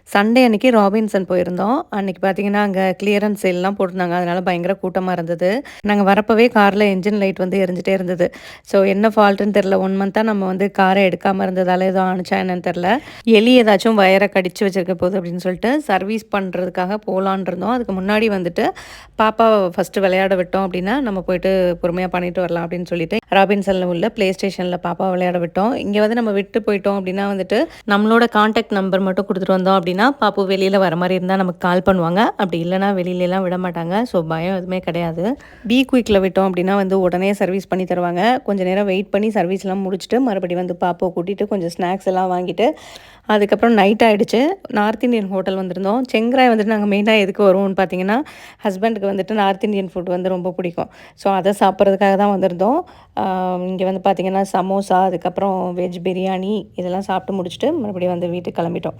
Sunday அன்னைக்கு Robinson போயிருந்தோம். அன்னைக்கு பார்த்தீங்கன்னா, அங்க கிளியரன்ஸ் சேல்லாம் போட்டிருந்தாங்க. அதனால பயங்கர கூட்டமா இருந்தது. நாங்க வரப்பவே கார்ல என்ஜின் லைட் வந்து எரிஞ்சுட்டே இருந்தது. ஸோ என்ன ஃபால்ட்டுன்னு தெரியல. 1 மந்த்தா நம்ம வந்து கார எடுக்காம இருந்ததால ஏதோ ஆனுச்சா என்னன்னு தெரியல. எலி ஏதாச்சும் வயர கடிச்சு வச்சிருக்க போகுது அப்படின்னு சொல்லிட்டு சர்வீஸ் பண்றதுக்காக போலான்னு இருந்தோம். அதுக்கு முன்னாடி வந்துட்டு பாப்பாவ ஃபர்ஸ்ட்டு விளையாட விட்டோம் அப்படின்னா, நம்ம போயிட்டு பொறுமையா பண்ணிட்டு வரலாம் அப்படின்னு சொல்லிட்டு, ராபின்சன்ல உள்ள ப்ளே ஸ்டேஷன்ல பாப்பாவ விளையாட விட்டோம். இங்க வந்து நம்ம விட்டு போயிட்டோம் அப்படின்னா வந்துட்டு, நம்மளோட கான்டாக்ட் நம்பர் மட்டும் குடுத்துட்டு வந்தோம் அப்படின்னா, பாப்பு வெளியில வர மாரி இருந்தா நமக்கு கால் பண்ணுவாங்க. அப்படி இல்லன்னா வெளியிலலாம் விட மாட்டாங்க. ஸோ பயம் எதுவுமே கிடையாது. பி குயிக்ல விட்டோம் அப்படின்னா வந்து உடனே சர்வீஸ் பண்ணி தருவாங்க. கொஞ்ச நேரம் வெயிட் பண்ணி சர்வீஸ்லாம் முடிச்சுட்டு, மறுபடியும் வந்து பாப்பாவ கூட்டிட்டு கொஞ்சம் ஸ்நாக்ஸ் எல்லாம் வாங்கிட்டு, அதுக்கப்புறம் நைட் ஆயிடுச்சு. நார்த் இந்தியன் ஹோட்டல் வந்திருந்தோம். செங்ராய் வந்துட்டு நாங்க மெயினா எதுக்கு வருவோம்னு பார்த்தீங்கன்னா, ஹஸ்பண்டுக்கு வந்துட்டு நார்த் இந்தியன் ஃபுட் வந்து ரொம்ப பிடிக்கும். ஸோ அத சாப்பிட்றதுக்காக தான் வந்திருந்தோம். இங்க வந்து பார்த்தீங்கன்னா, சமோசா, அதுக்கப்புறம் வெஜ் பிரியாணி இதெல்லாம் சாப்பிட்டு முடிச்சுட்டு, மறுபடியும் வந்து வீட்டுக்கு கிளம்பிட்டோம்.